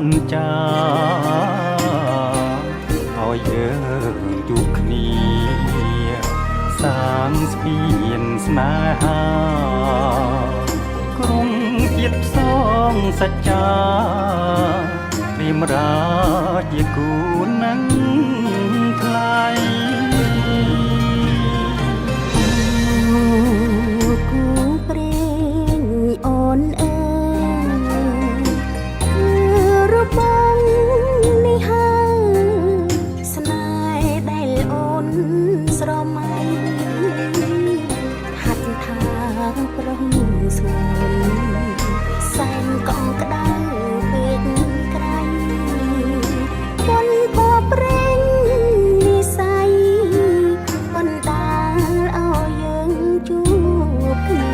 បានចាឲ្យយើងជួបគ្នាសាងស្ពានស្នេហាក្រុងជាតិផ្សងសច្ចាព្រាមរាជាគូនឹងថ្លៃគូព្រេងអូនអើយគឺរបស់នេះហើយស្នេហ៍ដែលអូនស្រមៃហាត់ថាប្រុងស្ងួនសែនកង់ក្តៅពេកក្រៃមុនពណ៌ព្រេងនិស័យបណ្ដាលឲ្យយើងជួបគ្នា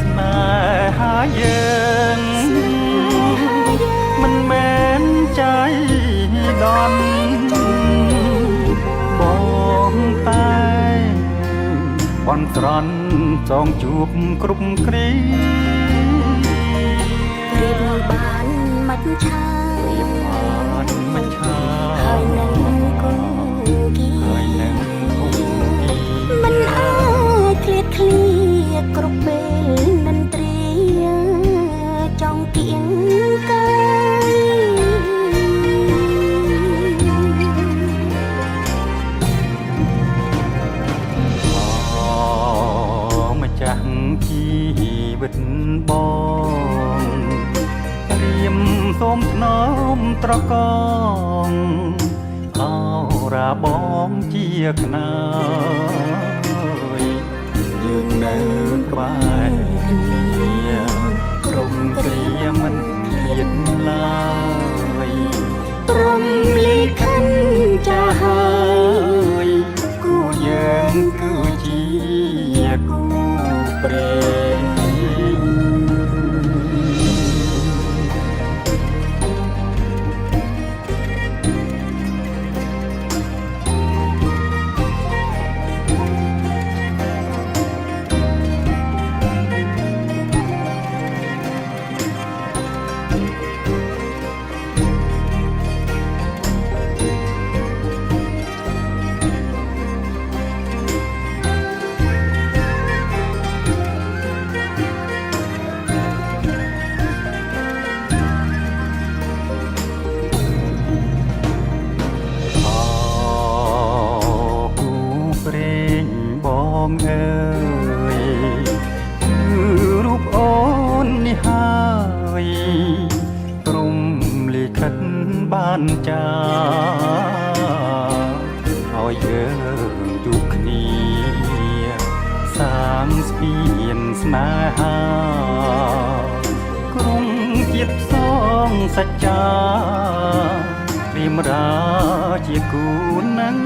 ស្នេហាយើងមិនមែនใจដន់បងតែបន់ត្រន់ចងជួបគ្រប់គ្រារៀបបានមិនឆាហើយនឹងគង់គីមិនអាចឃ្លាតឃ្លាគ្រប់ពេលមិនត្រៀចង់គៀងកាយម្ចាស់ជីវិតបងត្រៀមសូមថ្នមត្រកងអរាបងជាខ្នើយយើងនៅក្បែរគ្នាក្រុមគ្រាមិនឃ្លាតឡើយព្រមលិខិតចាស់ហើយគូយើងគឺជាគូព្រេងបងអើយគឺរូបអូននេះហើយព្រមលិខិតបានចាឲ្យយើងជួបគ្នាសាងស្ពានស្នេហាក្រុងជាតិផ្សងសច្ចាព្រាមរាជាគូនឹង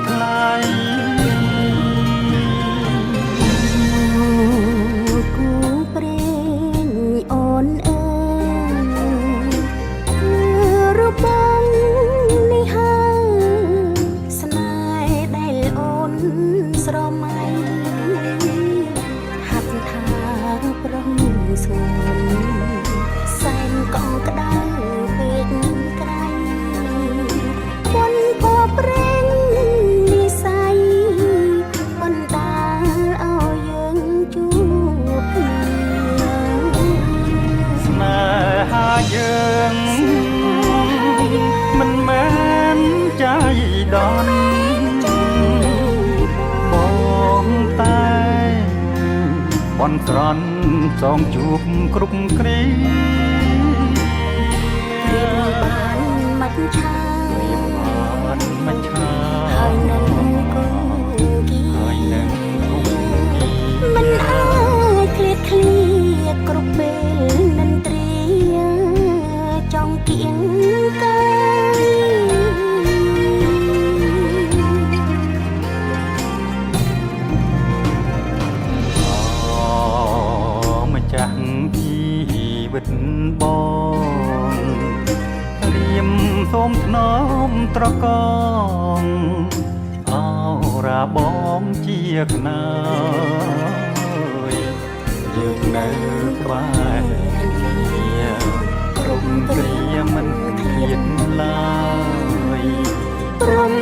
ថ្លៃគូព្រេងអូនអើយគឺរបស់នេះហើយស្នេហ៍ដែលអូនស្រមៃហាត់ថាប្រុងស្ងួនសែនកង់ក្តៅពេកក្រៃមុនពណ៌ព្រេងនិស័យបណ្ដាលឲ្យយើងជួបគ្នាស្នេហាយើងមិនមែនใจដន់បងតែបន់ត្រន់ចងជួបគ្រប់គ្រារៀបបានមិនឆាហើយនឹងគង់គីមិនអាចឃ្លាតឃ្លាគ្រប់ពេលមិនត្រៀចង់គៀងកាយម្ចាស់ជីវិតបងត្រៀមសូមថ្នមត្រកងអរាបងជាខ្នើយយើងនៅក្បែរគ្នា គ្រាមិនឃ្លាតឡើយ ព្រម